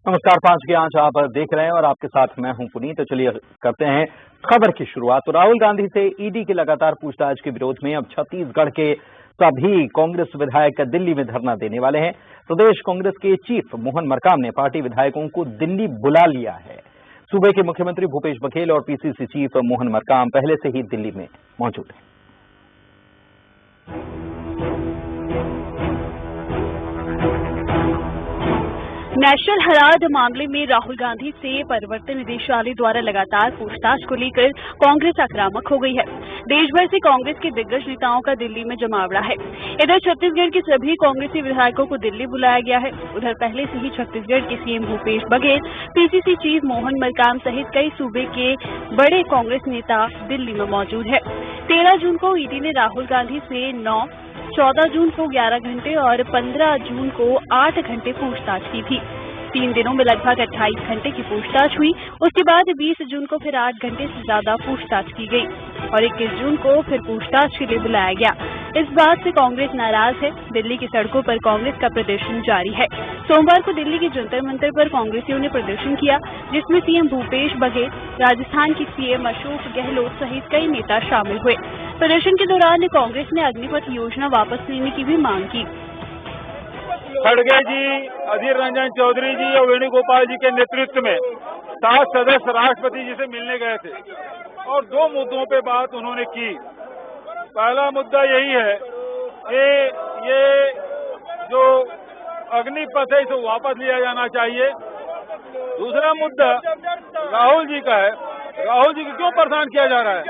नमस्कार, 5 की आंच आप देख रहे हैं और आपके साथ मैं हूं पुनीत। तो चलिए करते हैं खबर की शुरुआत। तो राहुल गांधी से ईडी की लगातार पूछताछ के विरोध में अब छत्तीसगढ़ के सभी कांग्रेस विधायक दिल्ली में धरना देने वाले हैं। प्रदेश कांग्रेस के चीफ मोहन मरकाम ने पार्टी विधायकों को दिल्ली बुला लिया है। सूबे के मुख्यमंत्री भूपेश बघेल और पीसीसी चीफ मोहन मरकाम पहले से ही दिल्ली में मौजूद हैं। नेशनल हेराल्ड मामले में राहुल गांधी से प्रवर्तन निदेशालय द्वारा लगातार पूछताछ को लेकर कांग्रेस आक्रामक हो गई है। देश भर से कांग्रेस के दिग्गज नेताओं का दिल्ली में जमावड़ा है। इधर छत्तीसगढ़ के सभी कांग्रेसी विधायकों को दिल्ली बुलाया गया है। उधर पहले से ही छत्तीसगढ़ के CM Bhupesh Baghel, PCC chief Mohan Markam सहित कई सूबे के बड़े कांग्रेस नेता दिल्ली में मौजूद है। 13 जून को ईडी ने राहुल गांधी से 9, 14 जून को 11 घंटे और 15 जून को 8 घंटे पूछताछ की थी। 3 दिनों में लगभग 28 घंटे की पूछताछ हुई। उसके बाद 20 जून को फिर 8 घंटे से ज्यादा पूछताछ की गई और 21 जून को फिर पूछताछ के लिए बुलाया गया। इस बात से कांग्रेस नाराज है। दिल्ली की सड़कों पर कांग्रेस का प्रदर्शन जारी है। सोमवार को दिल्ली के जंतर मंतर पर कांग्रेसियों ने प्रदर्शन किया, जिसमें सीएम भूपेश बघेल, राजस्थान की सीएम अशोक गहलोत सहित कई नेता शामिल हुए। प्रदर्शन के दौरान कांग्रेस ने अग्निपथ योजना वापस लेने की भी मांग की। खड़गे जी, अधीर रंजन चौधरी जी और वेणुगोपाल जी के नेतृत्व में 7 सदस्य राष्ट्रपति जी से मिलने गए थे और 2 मुद्दों पे बात उन्होंने की। पहला मुद्दा यही है कि ये जो अग्निपथ है इसे वापस लिया जाना चाहिए। दूसरा मुद्दा राहुल जी का है। राहुल जी को क्यों परेशान किया जा रहा है?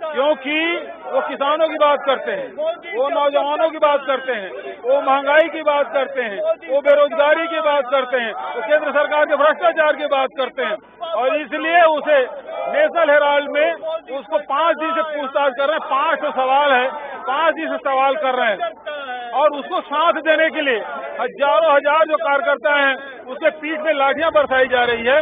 क्योंकि वो किसानों की बात करते हैं, वो नौजवानों की बात करते हैं, वो महंगाई की बात करते हैं, वो बेरोजगारी की बात करते हैं, वो केंद्र सरकार के भ्रष्टाचार की बात करते हैं और इसलिए उसे नेशनल हेराल्ड में उसको 5 दिन से पूछताछ कर रहे हैं। 5 सवाल है, 5 दिन से सवाल कर रहे हैं और उसको साथ देने के लिए हजारों हजार जो कार्यकर्ता हैं उसके पीठ में लाठियां बरसाई जा रही है।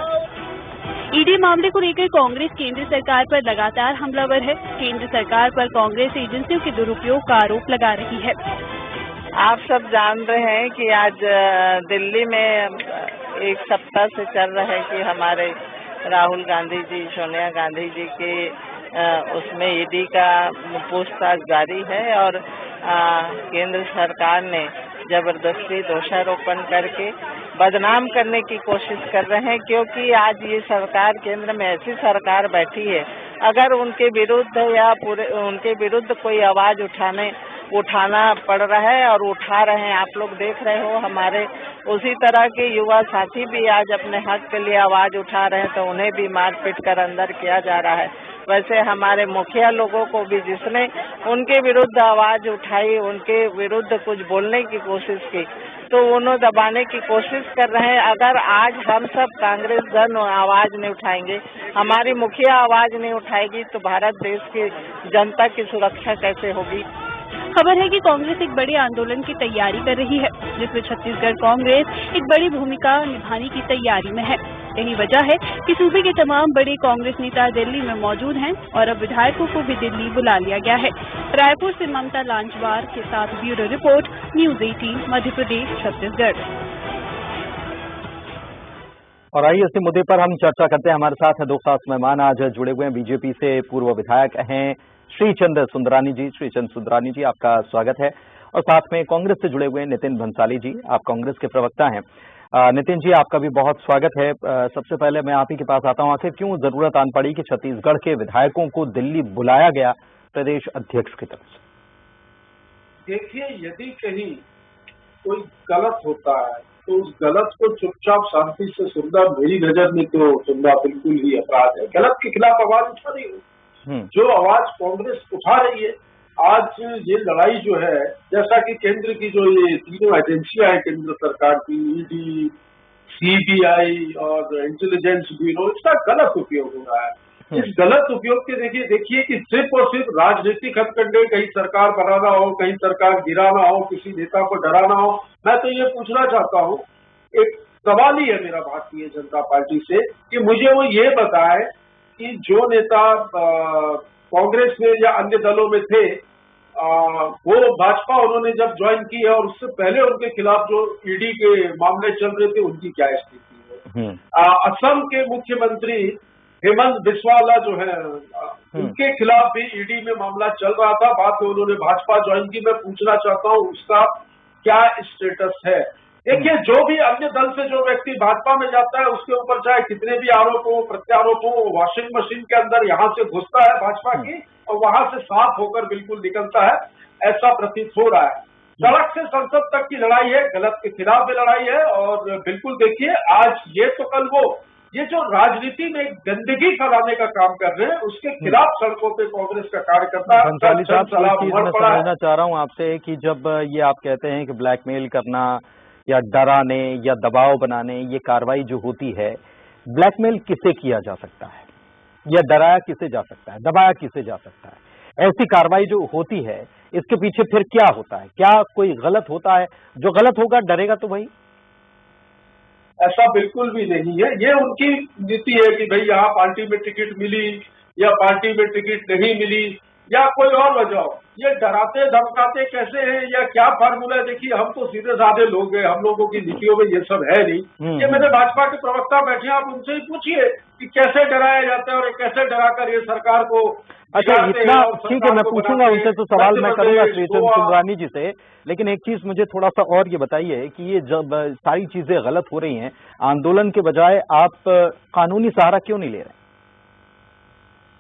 ईडी मामले को लेकर कांग्रेस केंद्र सरकार पर लगातार हमलावर है। केंद्र सरकार पर कांग्रेस एजेंसियों के दुरुपयोग का आरोप लगा रही है। आप सब जान रहे हैं कि आज दिल्ली में एक सप्ताह से चल रहा है कि हमारे राहुल गांधी जी, सोनिया गांधी जी के उसमें ईडी का पूछताछ जारी है और केंद्र सरकार ने जबरदस्ती दोषारोपण करके बदनाम करने की कोशिश कर रहे हैं। क्योंकि आज ये सरकार केंद्र में ऐसी सरकार बैठी है, अगर उनके विरुद्ध या पूरे उनके विरुद्ध कोई आवाज उठाना पड़ रहा है और उठा रहे हैं। आप लोग देख रहे हो, हमारे उसी तरह के युवा साथी भी आज अपने हक के लिए आवाज उठा रहे हैं तो उन्हें भी मारपीट कर अंदर किया जा रहा है। वैसे हमारे मुखिया लोगों को भी जिसने उनके विरुद्ध आवाज उठाई, उनके विरुद्ध कुछ बोलने की कोशिश की, तो उन्हें दबाने की कोशिश कर रहे हैं। अगर आज हम सब कांग्रेस दल आवाज नहीं उठाएंगे, हमारी मुखिया आवाज नहीं उठाएगी, तो भारत देश की जनता की सुरक्षा कैसे होगी? खबर है कि कांग्रेस एक बड़े आंदोलन की तैयारी कर रही है, जिसमें छत्तीसगढ़ कांग्रेस एक बड़ी भूमिका निभाने की तैयारी में है। यही वजह है कि सूबे के तमाम बड़े कांग्रेस नेता दिल्ली में मौजूद हैं और अब विधायकों को भी दिल्ली बुला लिया गया है। रायपुर से ममता लांचवार के साथ bureau report, news 18 Madhya Pradesh, Chhattisgarh. और आइए इसी मुद्दे पर हम चर्चा करते हैं। हमारे साथ 2 खास मेहमान आज जुड़े हुए हैं। बीजेपी से पूर्व विधायक हैं श्रीचंद सुंदरानी जी। श्रीचंद सुंदरानी जी, आपका स्वागत है। और साथ में कांग्रेस से जुड़े हुए नितिन भंसाली जी, आप कांग्रेस के प्रवक्ता हैं। नितिन जी, आपका भी बहुत स्वागत है। सबसे पहले मैं आप ही के पास आता हूं, आखिर क्यों जरूरत आन पड़ी कि छत्तीसगढ़ के विधायकों को दिल्ली बुलाया गया प्रदेश अध्यक्ष की तरफ से? देखिए, यदि कहीं कोई गलत होता है तो उस गलत को चुपचाप शांति से सुनना मेरी नजर में तो सुनना बिल्कुल ही अपराध है। गलत के खिलाफ आवाज उठा रही है, जो आवाज कांग्रेस उठा रही है। आज ये लड़ाई जो है, जैसा कि केंद्र की जो ये तीनों एजेंसियां हैं केंद्र सरकार की, ईडी, सीबीआई और इंटेलिजेंस ब्यूरो, इसका गलत उपयोग हो रहा है। इस गलत उपयोग के देखिए कि सिर्फ और सिर्फ राजनीतिक हथकंडे, कहीं सरकार बनाना हो, कहीं सरकार गिराना हो, किसी नेता को डराना हो। मैं तो ये पूछना चाहता हूँ, एक सवाल ही है मेरा भारतीय जनता पार्टी से कि मुझे वो ये बताए कि जो नेता कांग्रेस में या अन्य दलों में थे, वो भाजपा उन्होंने जब ज्वाइन की है और उससे पहले उनके खिलाफ जो ईडी के मामले चल रहे थे, उनकी क्या स्थिति है? असम के मुख्यमंत्री हेमंत बिस्वाला जो है उनके खिलाफ भी ईडी में मामला चल रहा था। बाद में उन्होंने भाजपा ज्वाइन की। मैं पूछना चाहता हूँ उसका क्या स्टेटस है। देखिए, जो भी अन्य दल से जो व्यक्ति भाजपा में जाता है उसके ऊपर चाहे कितने भी आरोप हो, प्रत्यारोप हो, वॉशिंग मशीन के अंदर यहाँ से घुसता है भाजपा की और वहां से साफ होकर बिल्कुल निकलता है, ऐसा प्रतीत हो रहा है। सड़क से संसद तक की लड़ाई है, गलत के खिलाफ भी लड़ाई है। और बिल्कुल देखिए, आज ये तो कल वो, ये जो राजनीति में गंदगी फैलाने का काम कर रहे हैं उसके खिलाफ सड़कों पे कांग्रेस का कार्यकर्ता भंसाली साहब, एक चीज मैं समझना चाह रहा हूं आपसे कि जब ये आप कहते हैं कि ब्लैकमेल करना या डराने या दबाव बनाने ये कार्रवाई जो होती है, ब्लैकमेल किसे किया जा सकता है या डराया किसे जा सकता है, दबाया किसे जा सकता है? ऐसी कार्रवाई जो होती है इसके पीछे फिर क्या होता है? क्या कोई गलत होता है? जो गलत होगा डरेगा तो भाई। ऐसा बिल्कुल भी नहीं है। ये उनकी नीति है कि भाई यहाँ पार्टी में टिकट मिली या पार्टी में टिकट नहीं मिली या कोई और वजह हो। ये डराते धमकाते कैसे हैं या क्या फार्मूला है? देखिए, हम तो सीधे साधे लोग हैं, हम लोगों की नीतियों में ये सब है नहीं। ये मेरे भाजपा के प्रवक्ता बैठे, आप उनसे ही पूछिए कि कैसे डराया जाता है और कैसे डराकर ये सरकार को। अच्छा, इतना ठीक है, मैं पूछूंगा उनसे, तो सवाल मैं करूंगा श्रीचंद सुंदरानी जी से। लेकिन एक चीज मुझे थोड़ा सा और ये बताइए कि ये जब सारी चीजें गलत हो रही हैं, आंदोलन के बजाय आप कानूनी सहारा क्यों नहीं ले रहे?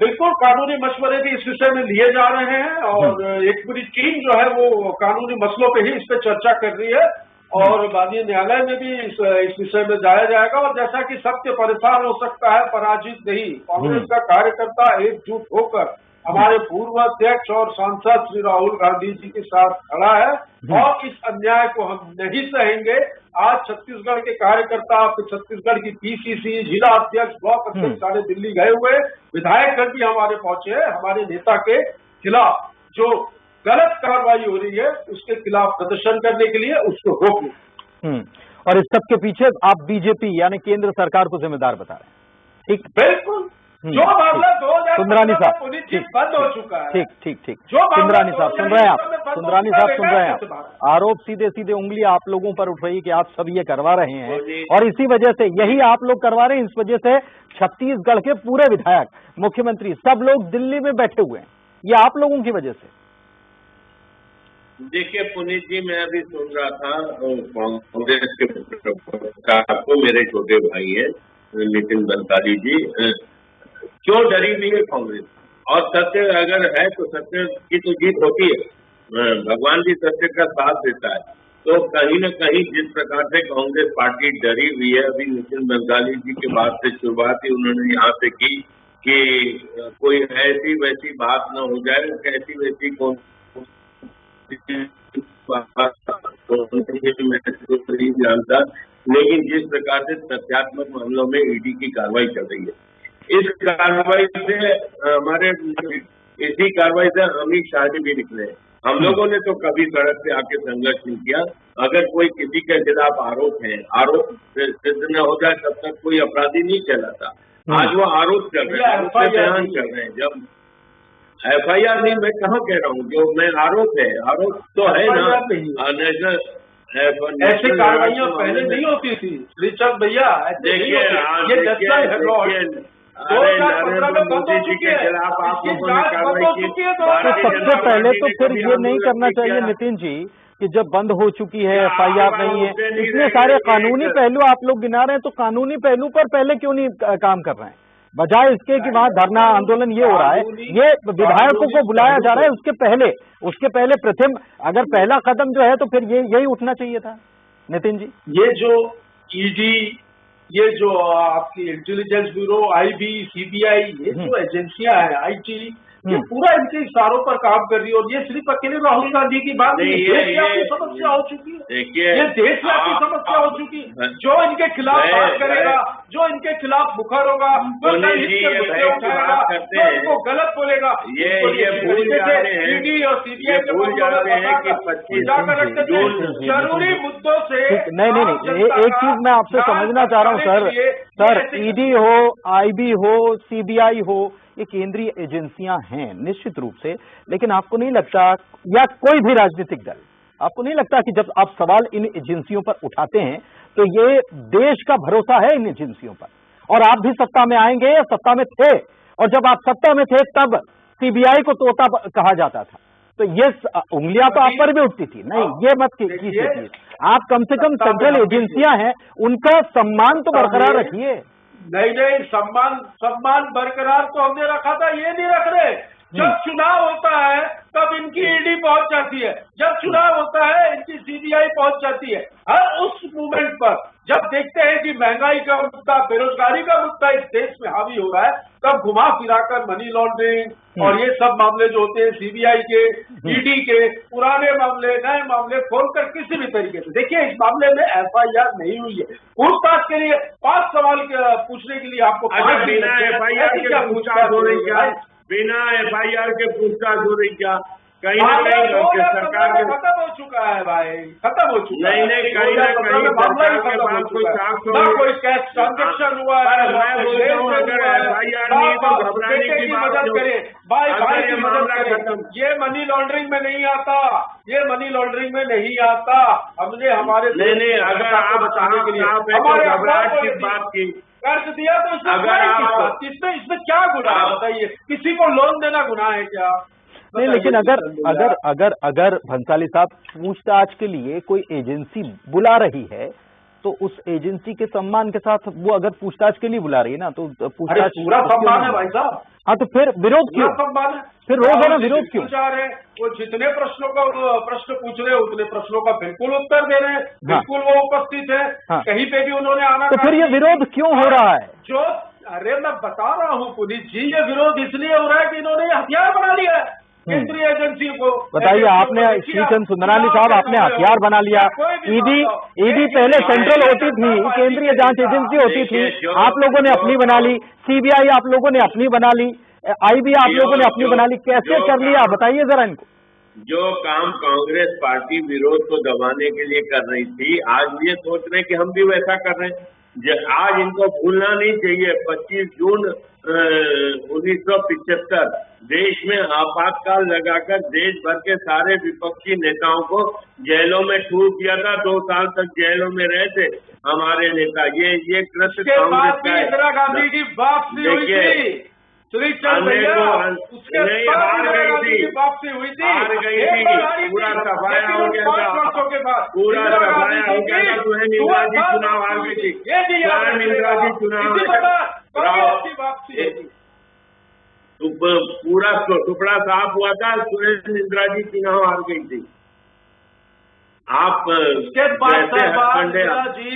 बिल्कुल, कानूनी मशवरे भी इस विषय में लिए जा रहे हैं और एक पूरी टीम जो है वो कानूनी मसलों पे ही इस पे चर्चा कर रही है और माननीय न्यायालय में भी इस विषय में जाया जाएगा। और जैसा कि सत्य परेशान हो सकता है, पराजित नहीं। कांग्रेस का कार्यकर्ता एकजुट होकर हमारे पूर्व अध्यक्ष और सांसद श्री राहुल गांधी जी के साथ खड़ा है और इस अन्याय को हम नहीं सहेंगे। आज छत्तीसगढ़ के कार्यकर्ता, छत्तीसगढ़ की पीसीसी, जिला अध्यक्ष, ब्लॉक अध्यक्ष सारे दिल्ली गए हुए, विधायकगण भी हमारे पहुंचे हैं। हमारे नेता के खिलाफ जो गलत कार्रवाई हो रही है उसके खिलाफ प्रदर्शन करने के लिए उसको रोकने। और इस सब के पीछे आप बीजेपी यानी केंद्र सरकार को जिम्मेदार बता रहे हैं? ठीक, बिल्कुल। जो मामला 2000 सुंदरानी साहब बंद हो चुका है। ठीक। सुंदरानी साहब सुन रहे हैं आप? सुंदरानी साहब सुन रहे हैं आप? आरोप सीधे सीधे उंगली आप लोगों पर उठ रही है कि आप सब ये करवा रहे हैं और इसी वजह से, यही आप लोग करवा रहे हैं, इस वजह से छत्तीसगढ़ के पूरे विधायक, मुख्यमंत्री, सब लोग दिल्ली में बैठे हुए हैं। ये आप लोगों की वजह से। देखिए पुनीत जी, मैं अभी सुन रहा था कांग्रेस के को मेरे छोटे भाई है नितिन भंसाली जी, क्यों डरी हुई है कांग्रेस? और सत्य अगर है तो सत्य की तो जीत होती है, भगवान भी सत्य का साथ देता है। तो कहीं न कहीं जिस प्रकार से कांग्रेस पार्टी डरी हुई है, अभी नितिन भंसाली जी के बाद से शुरुआत ही उन्होंने यहाँ से की कि कोई ऐसी वैसी बात न हो जाए, कैसी वैसी कौन नहीं जानता, लेकिन जिस प्रकार से तथ्यात्मक मामलों में ईडी की कार्रवाई चल रही है, इस कार्रवाई से हमारे इसी कार्रवाई से अमित शाह भी निकले। हम लोगों ने तो कभी सड़क पे आके संघर्ष नहीं किया। अगर कोई किसी के खिलाफ आरोप है, आरोप सिद्ध न हो जाए तब तक कोई अपराधी नहीं कहलाता। आज वो आरोप कर रहे हैं, बयान कर रहे हैं। जब FIR नहीं, मैं कहाँ कह रहा हूँ, जो मैं आरोप है, आरोप तो है ना। नेशनल ऐसी कार्रवाइयाँ पहले नहीं होती थी श्रीचंद भैया। देखिए, नरेंद्र मोदी जी के खिलाफ आप लोगों ने कार्रवाई की। तो सबसे पहले तो फिर ये नहीं करना चाहिए नितिन जी कि जब बंद हो चुकी है, FIR नहीं है, इतने सारे कानूनी पहलू आप लोग गिना रहे हैं, तो कानूनी पहलू पर पहले क्यों नहीं काम कर रहे हैं? बजाय इसके कि वहाँ धरना आंदोलन ये हो रहा है, ये विधायकों को बुलाया जा रहा है, उसके पहले प्रथम अगर पहला कदम जो है तो फिर यही उठना चाहिए था नितिन जी। ये जो ईडी, ये जो आपकी इंटेलिजेंस ब्यूरो, IB, CBI, ये जो एजेंसियां हैं, IT, ये पूरा इनके इशारों पर काम कर रही है। और ये सिर्फ अकेले राहुल गांधी की बात नहीं है, देशव्यापी समस्या हो चुकी है। ये देशव्यापी समस्या हो चुकी है। जो इनके खिलाफ बात करेगा, जो इनके खिलाफ मुखर होगा, जो इनको गलत बोलेगा, ये भूल जाते हैं, ईडी और CBI भूल जाते हैं कि 25 जरूरी मुद्दों से। नहीं, एक चीज मैं आपसे समझना चाह रहा हूँ सर, ईडी हो, IB हो, CBI हो, ये केंद्रीय एजेंसियां हैं निश्चित रूप से, लेकिन आपको नहीं लगता, या कोई भी राजनीतिक दल, आपको नहीं लगता कि जब आप सवाल इन एजेंसियों पर उठाते हैं तो ये देश का भरोसा है इन एजेंसियों पर। और आप भी सत्ता में आएंगे, सत्ता में थे, और जब आप सत्ता में थे तब सीबीआई को तोता कहा जाता था, तो ये उंगलियां तो आप पर भी उठती थी। नहीं, ये मत कीजिए। आप कम से कम सेंट्रल एजेंसियां हैं, उनका सम्मान तो बरकरार रखिए। नहीं, सम्मान बरकरार तो हमने रखा था, ये नहीं रख रहे। जब चुनाव होता है तब इनकी ईडी पहुंच जाती है, जब चुनाव होता है इनकी सीबीआई पहुंच जाती है। हर उस मूवमेंट पर जब देखते हैं कि महंगाई का मुद्दा, बेरोजगारी का मुद्दा इस देश में हावी हो रहा है, तब घुमा फिराकर मनी लॉन्ड्रिंग और ये सब मामले जो होते हैं सीबीआई के, ईडी के, पुराने मामले, नए मामले खोलकर किसी भी तरीके से, देखिए इस मामले में एफआईआर नहीं हुई है। पूछताछ के लिए 5 सवाल पूछने के लिए आपको बिना एफआईआर के पूछताछ हो रही क्या? बिना एफआईआर के पूछताछ हो रही क्या? कहीं ना कहीं सरकार के खत्म हो चुका है भाई, खत्म हो चुका है। नहीं, कहीं ना कहीं सरकार के पास कोई साक्ष्य ना कोई कैश ट्रांजेक्शन हुआ है, मैं बोल रहा हूँ अगर एफआईआर नहीं है तो घबराने की बात मदद करे, भाई की मदद करे। ये मनी लॉन्ड्रिंग में नहीं आता, ये मनी लॉन्ड्रिंग में नहीं आता। हमने हमारे नहीं, अगर आप घबराहट की बात की, कर्ज दिया तो इसमें क्या गुनाह है बताइए? किसी को लोन देना गुनाह है क्या? नहीं, लेकिन अगर भंसाली साहब पूछताछ के लिए कोई एजेंसी बुला रही है तो उस एजेंसी के सम्मान के साथ वो अगर पूछताछ के लिए बुला रही है ना, तो पूछताछ पूरा सम्मान है भाई साहब। हाँ, तो फिर विरोध क्यों? सम्मान है, फिर रोजाना विरोध क्यों? वो जितने प्रश्न पूछ रहे हैं उतने प्रश्नों का बिल्कुल उत्तर दे रहे हैं, बिल्कुल वो उपस्थित है। कहीं पे भी उन्होंने आना, तो फिर ये विरोध क्यों हो रहा है? अरे मैं बता रहा हूँ पुनीत जी, ये विरोध इसलिए हो रहा है कि इन्होंने हथियार बना लिया है केंद्रीय एजेंसी को। बताइए, आपने श्रीचंद सुंदरानी साहब, आपने हथियार बना लिया। ईडी पहले सेंट्रल होती थी, केंद्रीय जांच एजेंसी होती थी, आप लोगों ने अपनी बना ली। सीबीआई आप लोगों ने अपनी बना ली, आईबी आप लोगों ने अपनी बना ली। कैसे कर लिया बताइए जरा इनको। जो काम कांग्रेस पार्टी विरोध को दबाने के लिए कर रही थी, आज ये सोच रहे हैं कि हम भी वैसा कर रहे हैं। आज इनको भूलना नहीं चाहिए 25 जून 1975 देश में आपातकाल लगाकर देश भर के सारे विपक्षी नेताओं को जेलों में ठूस दिया था। 2 साल तक जेलों में रहे थे हमारे नेता। ये कृत्य कांग्रेस का है। इंदिरा गांधी की वापसी हुई थी, श्रीचंद भैया, उसके बाद वापसी हुई थी, हार गई थी, पूरा सफाया हो गया था, पूरा सफाया हो गया था। तुहे इंदिरा जी चुनाव हार गई थी, इंदिरा जी चुनाव पूरा टुकड़ा साफ हुआ था, सुरेश इंदिरा जी चुनाव हार गई थी। आप उसके बाद इंदिरा जी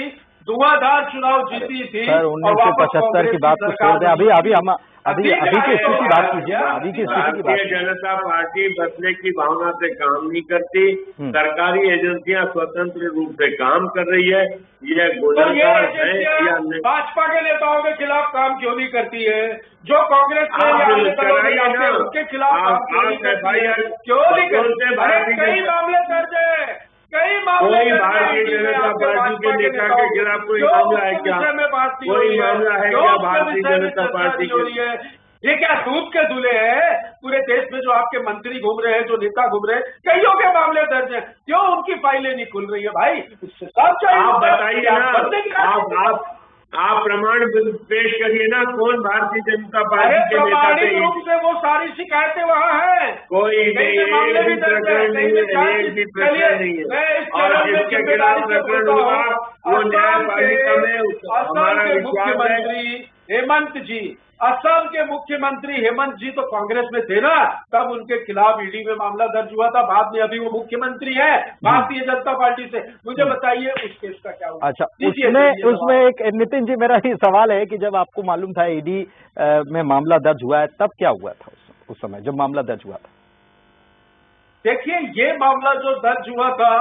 धुआंधार चुनाव जीती थी। सर 1975 की बात को छोड़ दें, अभी की स्थिति की बात कीजिए। अभी की स्थिति की बात। भारतीय जनता पार्टी बदले की भावना से काम नहीं करती। सरकारी एजेंसियां स्वतंत्र रूप से काम कर रही है। ये गुनाहगार है या नहीं? भाजपा के नेताओं के खिलाफ काम क्यों नहीं करती है? जो कांग्रेस के उनके खिलाफ क्यों नहीं करती? कई मामले दर्ज है, कई मामले। कोई भारतीय जनता पार्टी के नेता के खिलाफ कोई मामला है क्या? कोई मामला है क्या भारतीय जनता पार्टी के? ये क्या दूध के दूल्हे हैं? पूरे देश में जो आपके मंत्री घूम रहे हैं, जो नेता घूम रहे हैं, कईयों के मामले दर्ज हैं। क्यों उनकी फाइलें नहीं खुल रही है भाई? आप बताइए ना, आप प्रमाण पेश करिए ना, कौन भारतीय जनता पार्टी के नेता थे? रूप से वो सारी शिकायतें वहाँ हैं। कोई नहीं, एक भी प्रकरण नहीं है, एक भी प्रकरण नहीं है। और जिसके खिलाफ प्रकरण होगा वो न्यायपालिका में हमारा विश्वास है। हेमंत जी, असम के मुख्यमंत्री हेमंत जी तो कांग्रेस में थे ना, तब उनके खिलाफ ईडी में मामला दर्ज हुआ था। बाद में अभी वो मुख्यमंत्री है भारतीय जनता पार्टी से। मुझे बताइए उस केस का क्या हुआ? अच्छा, उसमें एक नितिन जी, मेरा ही सवाल है कि जब आपको मालूम था ईडी में मामला दर्ज हुआ है, तब क्या हुआ था उस समय जब मामला दर्ज हुआ था? देखिए, ये मामला जो दर्ज हुआ था,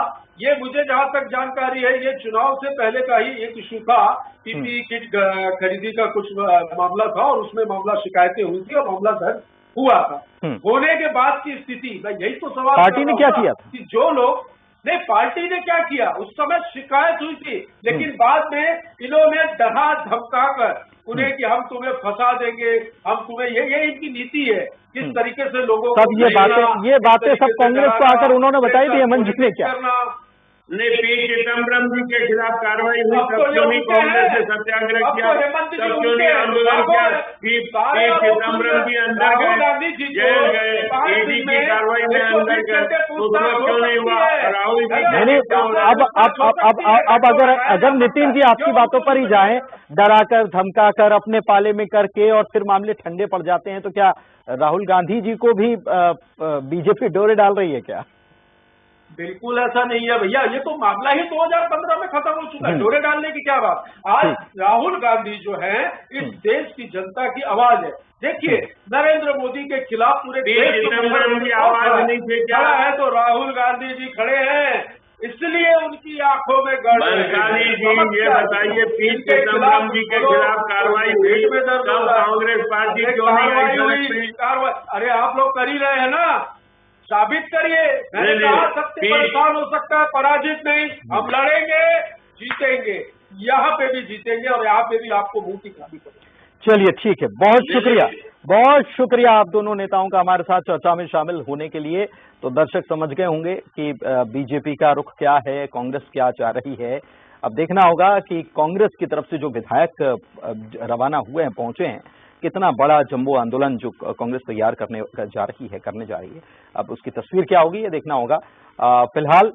ये मुझे जहां तक जानकारी है, ये चुनाव से पहले का ही एक इशू था। पीपीई किट खरीदी का कुछ मामला था और उसमें मामला शिकायतें हुई थी और मामला दर्ज हुआ था। होने के बाद की स्थिति, मैं यही तो सवाल पार्टी ने क्या किया था कि जो लोग नहीं, पार्टी ने क्या किया? उस समय शिकायत हुई थी, लेकिन बाद में इन्होंने डरा धमका कर उन्हें कि हम तुम्हें फंसा देंगे, हम तुम्हें, ये इनकी नीति है। किस तरीके से लोगों को सब ये बातें सब कांग्रेस को आकर उन्होंने बताई थी हेमंत जी ने क्या? ने पी चिदम्बरम जी के खिलाफ कार्रवाई हुई, तब क्यों नहीं कांग्रेस ने सत्याग्रह किया, तब क्यों नहीं आंदोलन किया? पी चिदम्बरम जी अंदर गए, जेल गए, ईडी की कार्रवाई में अंदर गए, तो क्यों नहीं हुआ? राहुल जी अब अगर नितिन जी आपकी बातों पर ही जाएं, डराकर धमकाकर अपने पाले में करके और फिर मामले ठंडे पड़ जाते हैं, तो क्या राहुल गांधी जी को भी बीजेपी डोरे डाल रही है क्या? बिल्कुल ऐसा नहीं है भैया, ये तो मामला ही 2015 में खत्म हो चुका है, डोरे डालने की क्या बात। आज राहुल गांधी जो है इस देश की जनता की आवाज है। देखिए नरेंद्र मोदी के खिलाफ पूरे देश की आवाज नहीं थे क्या है, तो राहुल गांधी जी खड़े हैं, इसलिए उनकी आंखों में गड़ है। जी ये बताइए, पी चिदम्बरम जी के खिलाफ कार्रवाई हुई, तब कांग्रेस पार्टी क्यों नहीं हुई? अरे आप लोग कर ही रहे हैं ना, साबित करिए। मैंने कहा सत्य परेशान हो सकता है, पराजित नहीं। हम लड़ेंगे, जीतेंगे, यहाँ पे भी जीतेंगे और यहाँ पे भी आपको मुंह की खाली करेंगे। चलिए ठीक है, बहुत शुक्रिया आप दोनों नेताओं का हमारे साथ चर्चा में शामिल होने के लिए। तो दर्शक समझ गए होंगे कि बीजेपी का रुख क्या है, कांग्रेस क्या चाह रही है। अब देखना होगा कि कांग्रेस की तरफ से जो विधायक रवाना हुए हैं, पहुंचे हैं, कितना बड़ा जंबो आंदोलन जो कांग्रेस तैयार करने जा रही है, अब उसकी तस्वीर क्या होगी ये देखना होगा। फिलहाल